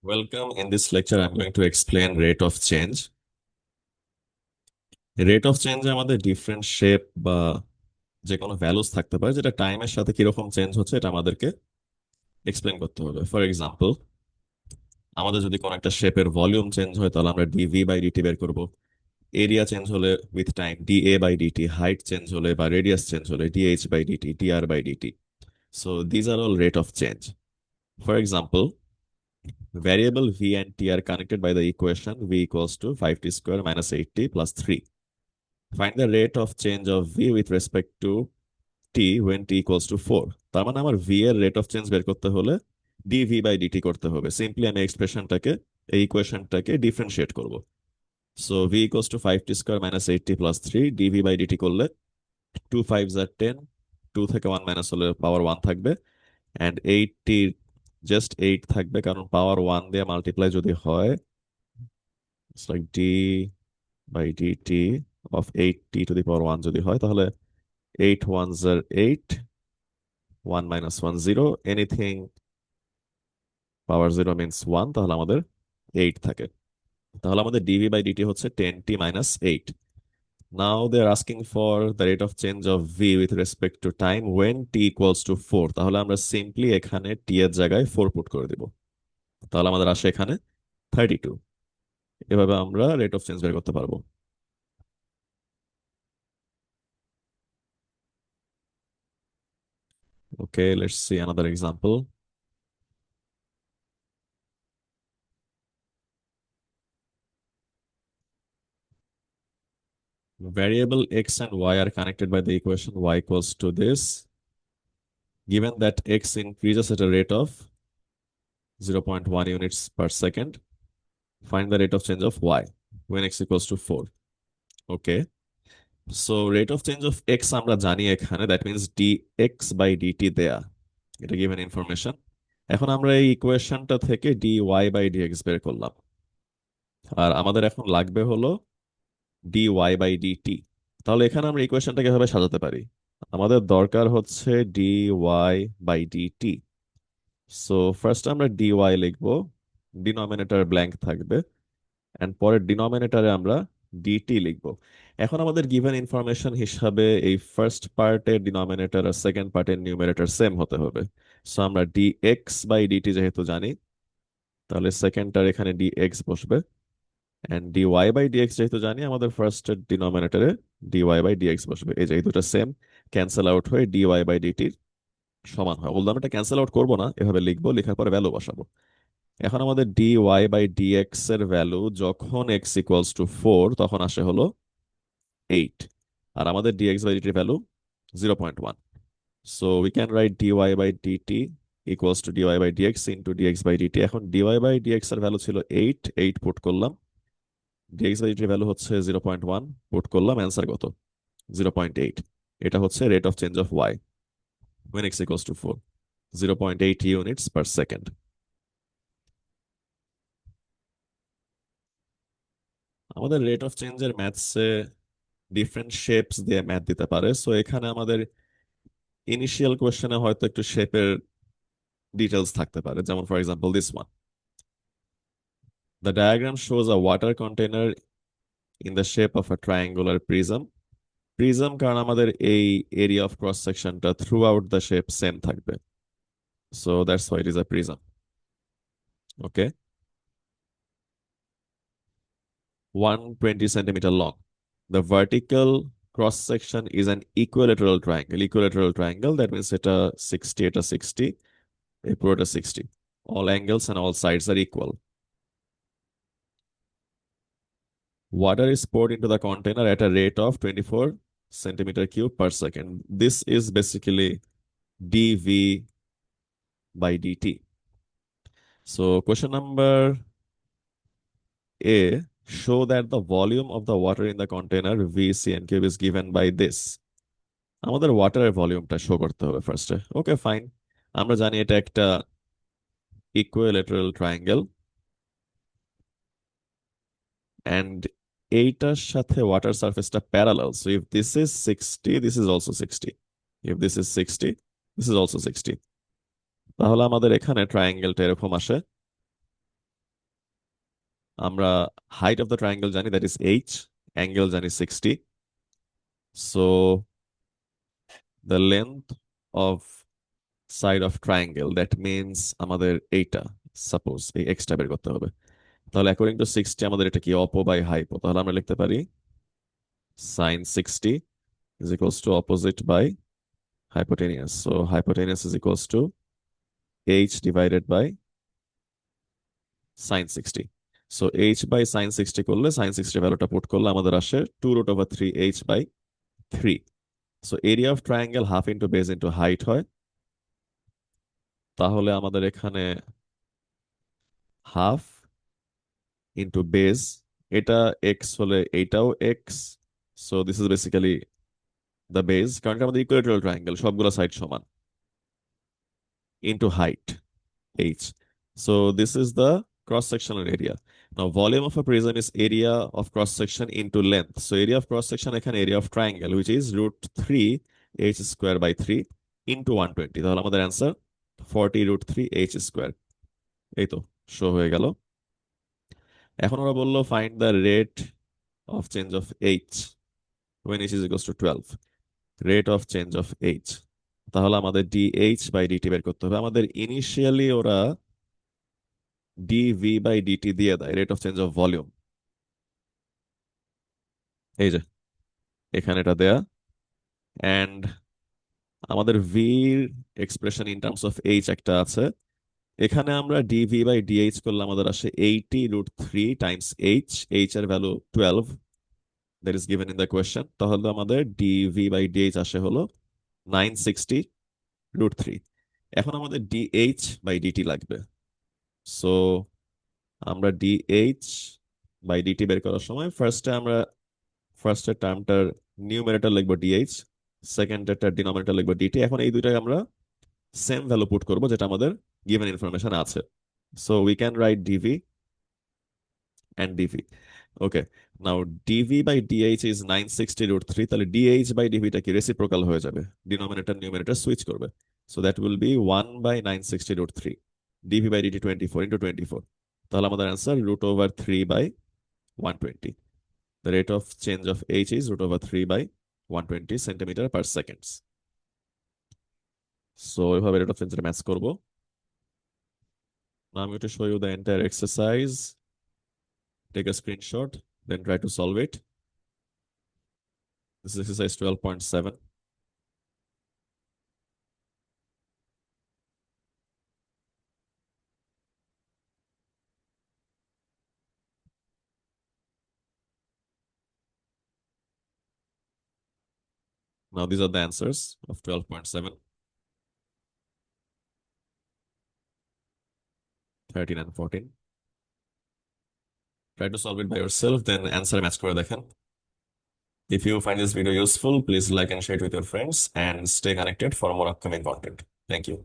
Welcome. In this lecture, I'm going to explain rate of change. Rate of change আমাদের different shape বা যে কোনো values থাকতে পারে যেটা টাইমের সাথে কিরকম চেঞ্জ হচ্ছে এটা আমাদেরকে এক্সপ্লেন করতে হবে। ফর এক্সাম্পল, আমাদের যদি কোনো একটা শেপের ভলিউম চেঞ্জ হয় তাহলে আমরা ডিভি বাই ডিটি বের করব। এরিয়া চেঞ্জ হলে with time da by dt, height change হলে বা রেডিয়াস চেঞ্জ হলে dh by dt, dr by dt. So these are all rate of change. For example, variable v and t are connected by the equation v equals to 5t square minus 8t plus 3. Find the rate of change of v with respect to t when t equals to 4. তার মানে আমার v এর rate of change বের করতে হলে dv by dt করতে হবে। Simply আমি এক্সপ্রেশনটাকে, এই ইকুয়েশনটাকে ডিফারেন্সিয়েট করব। So v equals to 5t square minus 8t plus 3 dv by dt করলে 2 5s are 10, 2 থেকে 1 মাইনাস হলে পাওয়ার 1 থাকবে, অ্যান্ড 8t জাস্ট 8 থাকবে কারণ পাওয়ার 1 দিয়ে মাল্টিপ্লাই যদি হয়, it's like d by dt of 8t to the power 1 যদি হয় তাহলে 8 ones are 8, 1 minus 1 0, anything power 0 means 1, তাহলে আমাদের 8 থাকে। তাহলে আমাদের dv by dt হচ্ছে 10t minus 8. Now they're asking for the rate of change of v with respect to time when t equals to 4. তাহলে আমরা সিম্পলি এখানে t এর জায়গায় 4 পুট করে দিব। তাহলে আমাদের আসে এখানে 32। এভাবে আমরা রেট অফ চেঞ্জ বের করতে পারবো। Okay, let's see another example. Variable x and y are connected by the equation y equals to this. Given that x increases at a rate of 0.1 units per second, find the rate of change of y when x equals to 4. Okay. So rate of change of x আমরা জানি এখানে, that means dx by dt দেয়া, এটা given information। এখন আমরা এই ইকুয়েশনটা থেকে dy by dx বের করলাম, আর আমাদের এখন লাগবে হলো dy by dt। তাহলে এখানে আমরা ইকুয়েশনটাকে এভাবে সাজাতে পারি। আমাদের দরকার হচ্ছে dy by dt। So first আমরা dy লিখবো, ডিনোমিনেটর ব্ল্যাঙ্ক থাকবে, এন্ড পরের ডিনোমিনেটরে আমরা ডিটি লিখবো। এখন আমাদের গিভেন ইনফরমেশন হিসাবে এই ফার্স্ট পার্টের ডিনোমিনেটর আর সেকেন্ড পার্টের নিউমারেটর সেম হতে হবে। সো আমরা ডিএক্স বাই ডিটি যেহেতু জানি, তাহলে সেকেন্ডটার এখানে ডিএক্স বসবে, এন্ড ডিওয়াই বাই ডিএক্স যেহেতু জানি আমাদের ফার্স্ট ডিনোমিনেটরে ডিওয়াই বাই ডিএক্স বসবে। এই যে এই দুটো সেম, ক্যান্সেল আউট হয়ে ডিওয়াই বাই ডিটির সমান হয়। বললাম এটা ক্যান্সেল আউট করবো না, এভাবে লিখবো, লেখার পরে ভ্যালু বসাবো। এখন আমাদের ডি ওয়াই বাই ডিএক্স এর ভ্যালু যখন এক্স ইকুয়ালস টু 4 তখন আসে হলো 8, আর আমাদের ডিএক্স বাই ডিটির value 0.1। So we can write DY by DT equals to DY by DX into DX by DT. এখন ডিওয়াই বাই ডিএক্স এর ভ্যালু ছিল 8, 8 পুট করলাম, ডিএক্স বাই ডিটির ভ্যালু হচ্ছে 0.1 পুট করলাম, অ্যান্সার কত? 0.8। এটা হচ্ছে rate of change of y when x equals to 4, 0.8 units per second। আমাদের রেট অফ চেঞ্জের ম্যাথসে ডিফারেন্ট শেপস দিয়ে ম্যাথ দিতে পারে। সো এখানে আমাদের ইনিশিয়াল কোয়েশ্চেনে হয়তো একটু শেপের ডিটেলস থাকতে পারে, যেমন for example this one, the diagram shows a water container in the shape of a triangular prism. Prism কারণ আমাদের এই এরিয়া অফ ক্রস সেকশনটা throughout the shape same থাকবে, so that's why it is a prism. Okay, 120 centimeter long. The vertical cross section is an equilateral triangle. Equilateral triangle, that means এটা 60, এটা 60, এই পুরোটা 60। All angles and all sides are equal. Water is poured into the container at a rate of 24 centimeter cube per second. This is basically dv by dt. So question number A, show that the volume of the water in the container V, C, and cube is given by this. আমাদের ওয়াটারের ভলিউমটা show করতে হবে ফার্স্টে। Okay fine, আমরা জানি এটা একটা equilateral triangle, and এইটার সাথে ওয়াটার সারফেসটা parallel. So if this is 60, this is also 60, if this is 60, this is also 60। তাহলে আমাদের এখানে ট্রায়াঙ্গেলটা এরকম আসে, আমরা height of the triangle জানি, that is h, angle জানি 60. So the length of side of triangle, that means আমাদের এইটা, সাপোজ এই এক্সটা বের করতে হবে। তাহলে অ্যাকর্ডিং টু 60 আমাদের এটা কি, অপো বাই হাইপো। তাহলে আমরা লিখতে পারি sin 60 is equals to opposite by hypotenuse. So hypotenuse is equals to h divided by sin 60. So h by sin 60 করলে sin 60 ভ্যালুটা পুট করলে আমাদের আসে 2 root over 3h by 3. So area of triangle half into base into height হয়। তাহলে আমাদের এখানে half into base, এটা এক্স হলে এইটাও x. So this is basically the base, কারণ এটা আমাদের ইকুয়েটরাল ট্রায়াঙ্গেল, সবগুলো সাইড সমান, into height h. So this is the cross sectional area. Now volume of a prism is area of cross section into length. So area of cross section এখানে area of triangle, which is root 3 h square by 3 into 120. তাহলে আমাদের answer 40 root 3 h square। এই তো show হয়ে গেল। এখন ওরা বললো find the rate of change of h when h is equals to 12, rate of change of h। তাহলে আমাদের dh বাই dt বের করতে হবে। আমাদের ইনিশিয়ালি ওরা dv বাই dt দিয়ে দেয়, rate of change of volume. এই যে এখানে এটা দেয়া, অ্যান্ড আমাদের ভির expression in terms of H একটা আছে। এখানে আমরা ডিভি বাই ডিএইচ করলে আমাদের আসে 80 root 3 টাইমস এইচ, এইচ এর value 12, that is given in the question. তাহলে আমাদের ডিভি বাই ডিএইচ আসে হলো 960 root 3। এখন আমাদের ডিএইচ বাই ডিটি লাগবে। সো আমরা ডিএইচ বাই ডিটি বের করার সময় ফার্স্টের টার্মটার নিউমারেটর লিখবো ডিএইচ, সেকেন্ডেরটার ডিনোমিনেটর লিখবো ডিটি। এখন এই দুইটাকে আমরা সেম ভ্যালু পুট করবো যেটা আমাদের গিভেন ইনফরমেশন আছে। So we can write dv and dv. Okay, now dv by dh is 960 root 3। তাহলে ডিএইচ বাই ডিভিটা কি রেসিপ্রোকাল হয়ে যাবে, ডিনোমিনেটর নিউমারেটর সুইচ করবে। So that will be 1 by 960 root 3, dv by dt 24 into 24। তাহলে আমাদের answer root over 3 by 120। The rate of change of h is root over 3 by 120 centimeter per seconds. So এভাবে rate of change এর math করব। Now I'm going to show you the entire exercise. Take a screenshot, then try to solve it. This is exercise 12.7. Now these are the answers of 12.7, 13 and 14. Try to solve it by yourself, then answer match করে দেখেন। If you find this video useful, please like and share it with your friends and stay connected for more upcoming content. Thank you.